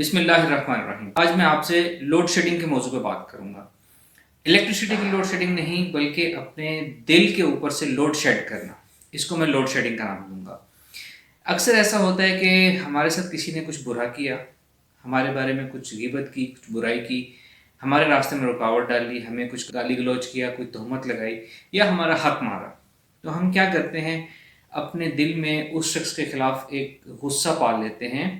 بسم اللہ الرحمن الرحیم۔ آج میں آپ سے لوڈ شیڈنگ کے موضوع پہ بات کروں گا۔ الیکٹریسٹی کی لوڈ شیڈنگ نہیں بلکہ اپنے دل کے اوپر سے لوڈ شیڈ کرنا، اس کو میں لوڈ شیڈنگ کا نام دوں گا۔ اکثر ایسا ہوتا ہے کہ ہمارے ساتھ کسی نے کچھ برا کیا، ہمارے بارے میں کچھ غیبت کی، کچھ برائی کی، ہمارے راستے میں رکاوٹ ڈالی، ہمیں کچھ گالی گلوچ کیا، کوئی تہمت لگائی یا ہمارا حق مارا، تو ہم کیا کرتے ہیں، اپنے دل میں اس شخص کے خلاف ایک غصہ پال لیتے ہیں،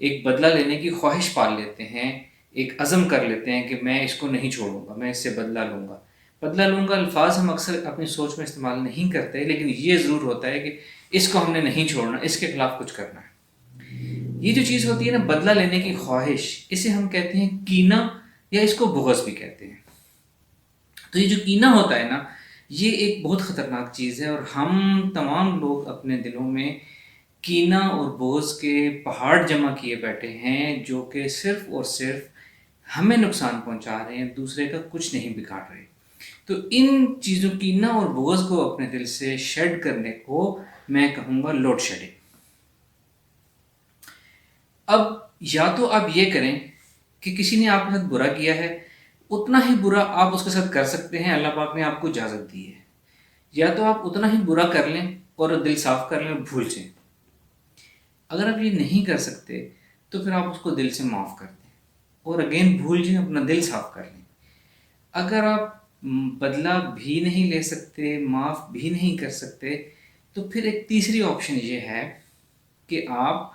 ایک بدلہ لینے کی خواہش پال لیتے ہیں، ایک عزم کر لیتے ہیں کہ میں اس کو نہیں چھوڑوں گا، میں اس سے بدلہ لوں گا۔ بدلہ لوں گا الفاظ ہم اکثر اپنی سوچ میں استعمال نہیں کرتے، لیکن یہ ضرور ہوتا ہے کہ اس کو ہم نے نہیں چھوڑنا، اس کے خلاف کچھ کرنا ہے۔ یہ جو چیز ہوتی ہے نا، بدلہ لینے کی خواہش، اسے ہم کہتے ہیں کینہ، یا اس کو بغض بھی کہتے ہیں۔ تو یہ جو کینہ ہوتا ہے نا، یہ ایک بہت خطرناک چیز ہے، اور ہم تمام لوگ اپنے دلوں میں کینہ اور بغض کے پہاڑ جمع کیے بیٹھے ہیں، جو کہ صرف اور صرف ہمیں نقصان پہنچا رہے ہیں، دوسرے کا کچھ نہیں بگاڑ رہے۔ تو ان چیزوں کینہ اور بغض کو اپنے دل سے شیڈ کرنے کو میں کہوں گا لوڈ شیڈنگ۔ اب یا تو آپ یہ کریں کہ کسی نے آپ کے ساتھ برا کیا ہے، اتنا ہی برا آپ اس کے ساتھ کر سکتے ہیں، اللہ پاک نے آپ کو اجازت دی ہے، یا تو آپ اتنا ہی برا کر لیں اور دل صاف کر لیں اور بھول جائیں۔ اگر آپ یہ نہیں کر سکتے تو پھر آپ اس کو دل سے معاف کر دیں اور اگین بھول جائیں، اپنا دل صاف کر لیں۔ اگر آپ بدلہ بھی نہیں لے سکتے، معاف بھی نہیں کر سکتے، تو پھر ایک تیسری آپشن یہ ہے کہ آپ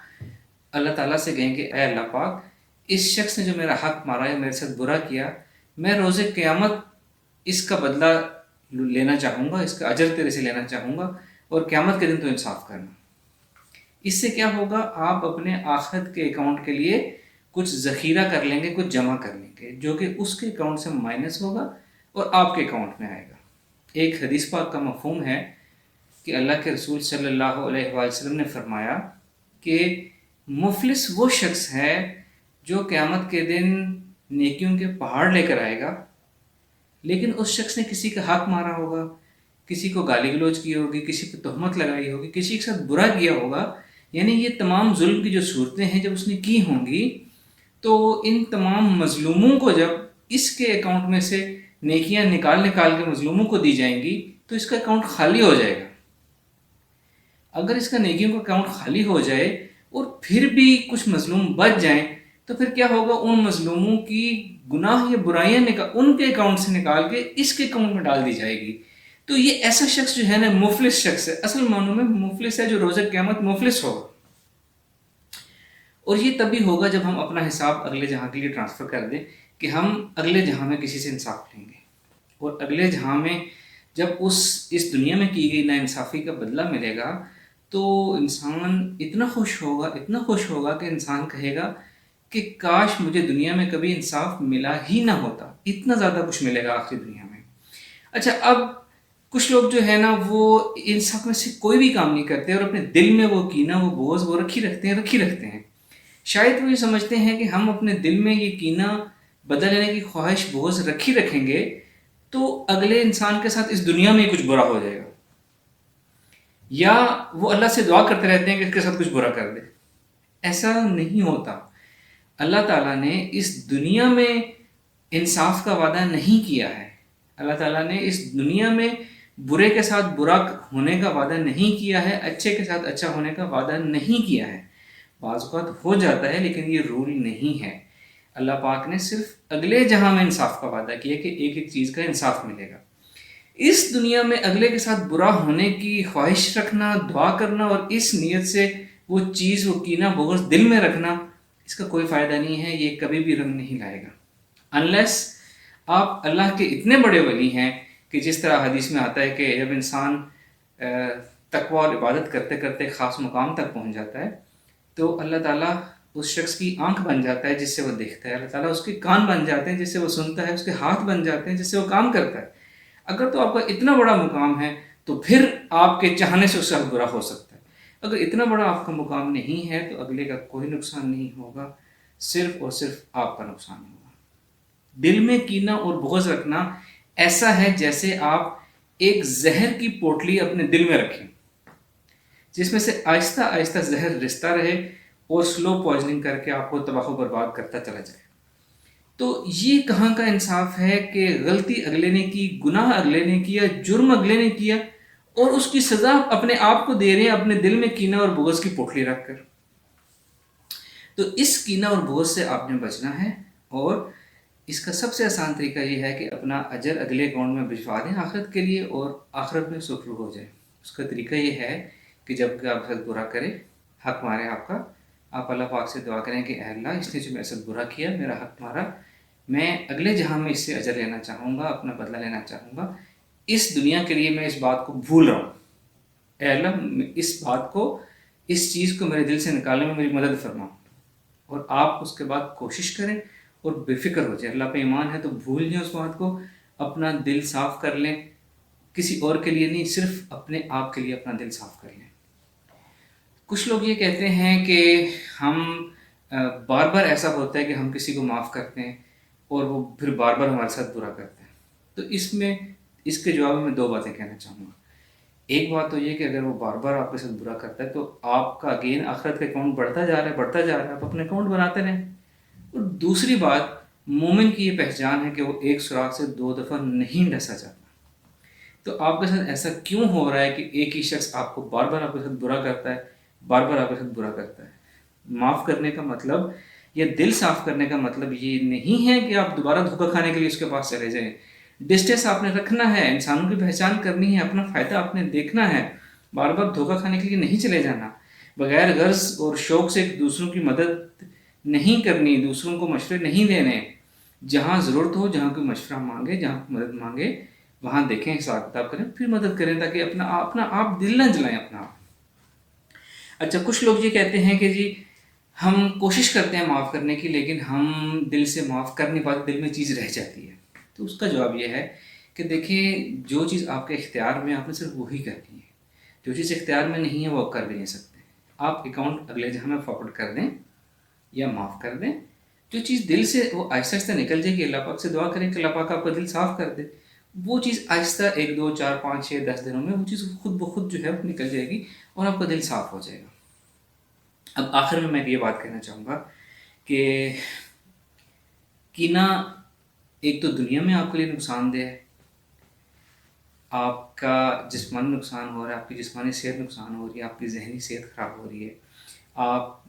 اللہ تعالیٰ سے کہیں کہ اے اللہ پاک، اس شخص نے جو میرا حق مارا ہے، میرے ساتھ برا کیا، میں روز قیامت اس کا بدلہ لینا چاہوں گا، اس کا اجر تیرے سے لینا چاہوں گا، اور قیامت کے دن تو انصاف کرنا۔ اس سے کیا ہوگا، آپ اپنے آخرت کے اکاؤنٹ کے لیے کچھ ذخیرہ کر لیں گے، کچھ جمع کر لیں گے، جو کہ اس کے اکاؤنٹ سے مائنس ہوگا اور آپ کے اکاؤنٹ میں آئے گا۔ ایک حدیث پاک کا مفہوم ہے کہ اللہ کے رسول صلی اللہ علیہ وآلہ وسلم نے فرمایا کہ مفلس وہ شخص ہے جو قیامت کے دن نیکیوں کے پہاڑ لے کر آئے گا، لیکن اس شخص نے کسی کا حق مارا ہوگا، کسی کو گالی گلوچ کی ہوگی، کسی پہ تہمت لگائی ہوگی، کسی کے ساتھ برا کیا ہوگا، یعنی یہ تمام ظلم کی جو صورتیں ہیں جب اس نے کی ہوں گی، تو ان تمام مظلوموں کو جب اس کے اکاؤنٹ میں سے نیکیاں نکال کے مظلوموں کو دی جائیں گی تو اس کا اکاؤنٹ خالی ہو جائے گا۔ اگر اس کا نیکیوں کا اکاؤنٹ خالی ہو جائے اور پھر بھی کچھ مظلوم بچ جائیں تو پھر کیا ہوگا، ان مظلوموں کی گناہ یا برائیاں ان کے اکاؤنٹ سے نکال کے اس کے اکاؤنٹ میں ڈال دی جائے گی۔ تو یہ ایسا شخص جو ہے نا، مفلس شخص ہے، اصل معنوں میں مفلس ہے، جو روز قیامت مفلس ہوگا۔ اور یہ تبھی ہوگا جب ہم اپنا حساب اگلے جہاں کے لیے ٹرانسفر کر دیں، کہ ہم اگلے جہاں میں کسی سے انصاف لیں گے، اور اگلے جہاں میں جب اس دنیا میں کی گئی ناانصافی کا بدلہ ملے گا تو انسان اتنا خوش ہوگا کہ انسان کہے گا کہ کاش مجھے دنیا میں کبھی انصاف ملا ہی نہ ہوتا، اتنا زیادہ کچھ ملے گا آخری دنیا میں۔ اچھا، اب کچھ لوگ جو ہے نا، وہ ان سب میں سے کوئی بھی کام نہیں کرتے اور اپنے دل میں وہ کینہ، وہ بغض وہ رکھی رکھتے ہیں۔ شاید وہ یہ سمجھتے ہیں کہ ہم اپنے دل میں یہ کینہ، بدلہ لینے کی خواہش، بغض رکھیں گے تو اگلے انسان کے ساتھ اس دنیا میں کچھ برا ہو جائے گا، یا وہ اللہ سے دعا کرتے رہتے ہیں کہ اس کے ساتھ کچھ برا کر دے۔ ایسا نہیں ہوتا۔ اللہ تعالیٰ نے اس دنیا میں انصاف کا وعدہ نہیں کیا ہے، اللہ تعالیٰ نے اس دنیا میں برے کے ساتھ برا ہونے کا وعدہ نہیں کیا ہے، اچھے کے ساتھ اچھا ہونے کا وعدہ نہیں کیا ہے۔ بعض اوقات ہو جاتا ہے لیکن یہ رول نہیں ہے۔ اللہ پاک نے صرف اگلے جہاں میں انصاف کا وعدہ کیا کہ ایک ایک چیز کا انصاف ملے گا۔ اس دنیا میں اگلے کے ساتھ برا ہونے کی خواہش رکھنا، دعا کرنا، اور اس نیت سے وہ چیز، وہ کینہ بغض دل میں رکھنا، اس کا کوئی فائدہ نہیں ہے، یہ کبھی بھی رنگ نہیں لائے گا، انلیس آپ اللہ کے اتنے بڑے ولی ہیں کہ جس طرح حدیث میں آتا ہے کہ جب انسان تقوی اور عبادت کرتے کرتے خاص مقام تک پہنچ جاتا ہے تو اللہ تعالیٰ اس شخص کی آنکھ بن جاتا ہے جس سے وہ دیکھتا ہے، اللہ تعالیٰ اس کے کان بن جاتے ہیں جس سے وہ سنتا ہے، اس کے ہاتھ بن جاتے ہیں جس سے وہ کام کرتا ہے۔ اگر تو آپ کا اتنا بڑا مقام ہے تو پھر آپ کے چاہنے سے اس سے برا ہو سکتا ہے۔ اگر اتنا بڑا آپ کا مقام نہیں ہے تو اگلے کا کوئی نقصان نہیں ہوگا، صرف اور صرف آپ کا نقصان ہوگا۔ دل میں کینہ اور بغض رکھنا ایسا ہے جیسے آپ ایک زہر کی پوٹلی اپنے دل میں رکھیں، جس میں سے آہستہ آہستہ زہر رستا رہے، اور سلو پوائزننگ کر کے آپ کو تباہ و برباد کرتا چلا جائے. تو یہ کہاں کا انصاف ہے کہ غلطی اگلے نے کی، گناہ اگلے نے کیا، جرم اگلے نے کیا، اور اس کی سزا اپنے آپ کو دے رہے ہیں اپنے دل میں کینہ اور بغض کی پوٹلی رکھ کر. تو اس کینہ اور بغض سے آپ نے بچنا ہے، اور اس کا سب سے آسان طریقہ یہ ہے کہ اپنا اجر اگلے اکاؤنٹ میں بھجوا دیں آخرت کے لیے، اور آخرت میں سرخرو ہو جائے. اس کا طریقہ یہ ہے کہ جب کہ آپ ساتھ برا کریں، حق مارے آپ کا، آپ اللہ پاک سے دعا کریں کہ اے اللہ اس نے جو میرے ساتھ برا کیا، میرا حق مارا، میں اگلے جہاں میں اس سے اجر لینا چاہوں گا، اپنا بدلہ لینا چاہوں گا. اس دنیا کے لیے میں اس بات کو بھول رہا ہوں، اے اللہ اس بات کو، اس چیز کو میرے دل سے نکالنے میں میری مدد فرماؤ. اور آپ اس کے بعد کوشش کریں اور بے فکر ہو جائیں. اللہ پہ ایمان ہے تو بھول جائیں اس بات کو، اپنا دل صاف کر لیں، کسی اور کے لیے نہیں، صرف اپنے آپ کے لیے اپنا دل صاف کر لیں. کچھ لوگ یہ کہتے ہیں کہ ہم بار بار ایسا ہوتا ہے کہ ہم کسی کو معاف کرتے ہیں اور وہ پھر بار بار ہمارے ساتھ برا کرتے ہیں. تو اس کے جواب میں 2 باتیں کہنا چاہوں گا. ایک بات تو یہ کہ اگر وہ بار بار آپ کے ساتھ برا کرتا ہے تو آپ کا اگین آخرت کا اکاؤنٹ بڑھتا جا رہا ہے، بڑھتا جا رہا ہے، آپ اپنے اکاؤنٹ بناتے رہیں. اور دوسری بات، مومن کی یہ پہچان ہے کہ وہ ایک سوراخ سے 2 دفعہ نہیں ڈسا جاتا. تو آپ کے ساتھ ایسا کیوں ہو رہا ہے کہ ایک ہی شخص آپ کو بار بار آپ کے ساتھ برا کرتا ہے، بار بار آپ کے ساتھ برا کرتا ہے؟ معاف کرنے کا مطلب یا دل صاف کرنے کا مطلب یہ نہیں ہے کہ آپ دوبارہ دھوکہ کھانے کے لیے اس کے پاس چلے جائیں. ڈسٹینس آپ نے رکھنا ہے، انسانوں کی پہچان کرنی ہے، اپنا فائدہ آپ نے دیکھنا ہے. بار بار دھوکہ کھانے کے لیے نہیں چلے جانا، بغیر غرض اور شوق سے دوسروں کی مدد نہیں کرنی، دوسروں کو مشورے نہیں دینے. جہاں ضرورت ہو، جہاں کوئی مشورہ مانگے، جہاں کوئی مدد مانگے، وہاں دیکھیں، حساب کتاب کریں، پھر مدد کریں، تاکہ اپنا آپ دل نہ جلائیں اپنا آپ. اچھا، کچھ لوگ یہ کہتے ہیں کہ جی ہم کوشش کرتے ہیں معاف کرنے کی، لیکن ہم دل سے معاف کر نہیں پاتے، دل میں چیز رہ جاتی ہے. تو اس کا جواب یہ ہے کہ دیکھیں، جو چیز آپ کے اختیار میں، آپ نے صرف وہی کرنی ہے. جو چیز اختیار میں نہیں ہے وہ آپ کر بھی نہیں سکتے. آپ اکاؤنٹ اگلے جہاں میں فارورڈ کر دیں یا معاف کر دیں. جو چیز دل سے وہ آہستہ آہستہ نکل جائے گی. اللہ پاک سے دعا کریں کہ اللہ پاک آپ کا دل صاف کر دے. وہ چیز آہستہ 1 2 4 5 6 10 دنوں میں وہ چیز خود بخود جو ہے نکل جائے گی اور آپ کا دل صاف ہو جائے گا. اب آخر میں یہ بات کہنا چاہوں گا کہ کینہ ایک تو دنیا میں آپ کے لیے نقصان دہ ہے، آپ کا جسمانی نقصان ہو رہا ہے، آپ کی جسمانی صحت نقصان ہو رہی ہے، آپ کی ذہنی صحت خراب ہو رہی ہے، آپ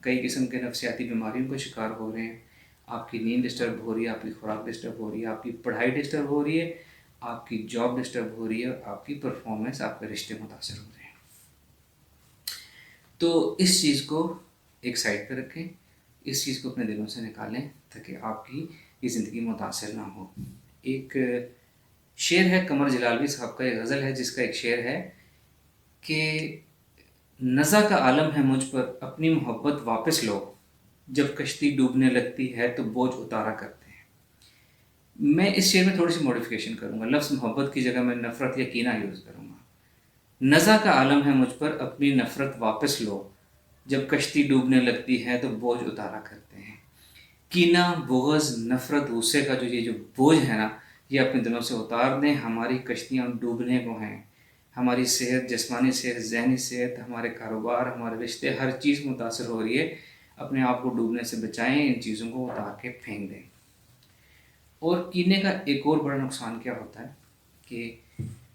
کئی قسم کے نفسیاتی بیماریوں کا شکار ہو رہے ہیں، آپ کی نیند ڈسٹرب ہو رہی ہے، آپ کی خوراک ڈسٹرب ہو رہی ہے، آپ کی پڑھائی ڈسٹرب ہو رہی ہے، آپ کی جاب ڈسٹرب ہو رہی ہے، آپ کی پرفارمنس، آپ کے رشتے متاثر ہو رہے ہیں. تو اس چیز کو ایک سائڈ پہ رکھیں، اس چیز کو اپنے دلوں سے نکالیں تاکہ آپ کی یہ زندگی متاثر نہ ہو. ایک شعر ہے قمر جلالوی صاحب کا، ایک غزل ہے جس کا ایک شعر ہے کہ نزا کا عالم ہے مجھ پر، اپنی محبت واپس لو، جب کشتی ڈوبنے لگتی ہے تو بوجھ اتارا کرتے ہیں. میں اس شعر میں تھوڑی سی موڈیفیکیشن کروں گا، لفظ محبت کی جگہ میں نفرت یا کینہ یوز کروں گا. نزا کا عالم ہے مجھ پر، اپنی نفرت واپس لو، جب کشتی ڈوبنے لگتی ہے تو بوجھ اتارا کرتے ہیں. کینہ، بغض، نفرت، غصے کا جو بوجھ ہے نا، یہ اپنے دلوں سے اتار دیں. ہماری کشتیاں ڈوبنے کو ہیں، ہماری صحت، جسمانی صحت، ذہنی صحت، ہمارے کاروبار، ہمارے رشتے، ہر چیز متاثر ہو رہی ہے. اپنے آپ کو ڈوبنے سے بچائیں، ان چیزوں کو اتار کے پھینک دیں. اور کینے کا ایک اور بڑا نقصان کیا ہوتا ہے کہ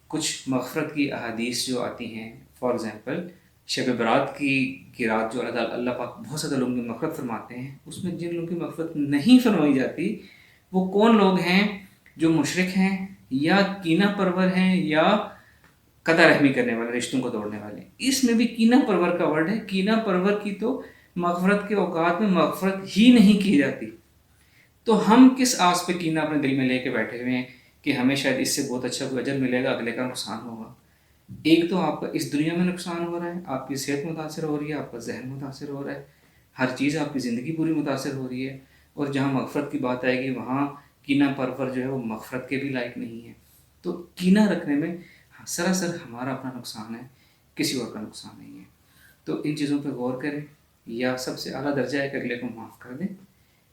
کچھ مغفرت کی احادیث جو آتی ہیں، فار ایگزامپل شب برات کی رات جو اللہ پاک بہت زیادہ لوگوں کی مغفرت فرماتے ہیں، اس میں جن لوگوں کی مغفرت نہیں فرمائی جاتی وہ کون لوگ ہیں؟ جو مشرک ہیں، یا کینہ پرور ہیں، یا قطع رحمی کرنے والے، رشتوں کو توڑنے والے. اس میں بھی کینہ پرور کا ورڈ ہے. کینہ پرور کی تو مغفرت کے اوقات میں مغفرت ہی نہیں کی جاتی. تو ہم کس آس پہ کینہ اپنے دل میں لے کے بیٹھے ہوئے ہیں کہ ہمیں شاید اس سے بہت اچھا کوئی اجر ملے گا، اگلے کا نقصان ہوگا. ایک تو آپ کا اس دنیا میں نقصان ہو رہا ہے، آپ کی صحت متاثر ہو رہی ہے، آپ کا ذہن متاثر ہو رہا ہے، ہر چیز آپ کی زندگی پوری متاثر ہو رہی ہے. اور جہاں مغفرت کی بات آئے گی وہاں کینہ پرور جو ہے وہ مغفرت کے بھی لائق نہیں ہے. تو کینہ رکھنے میں سراسر ہمارا اپنا نقصان ہے، کسی اور کا نقصان نہیں ہے. تو ان چیزوں پہ غور کریں، یا سب سے اعلیٰ درجہ ہے کہ اگلے کو معاف کر دیں،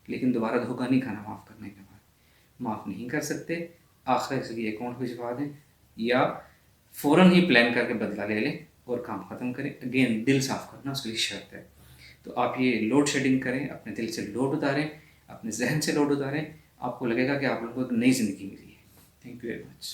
لیکن دوبارہ دھوکہ نہیں کھانا. معاف کرنے کے بعد معاف نہیں کر سکتے، آخر سے یہ اکاؤنٹ بھجوا دیں، یا فوراً ہی پلان کر کے بدلہ لے لیں اور کام ختم کریں. اگین دل صاف کرنا اس کے لیے شرط ہے. تو آپ یہ لوڈ شیڈنگ کریں، اپنے دل سے لوڈ اتاریں، اپنے ذہن سے لوڈ اتاریں، آپ کو لگے گا کہ آپ لوگوں کو ایک نئی زندگی ملی ہے. Thank you very much.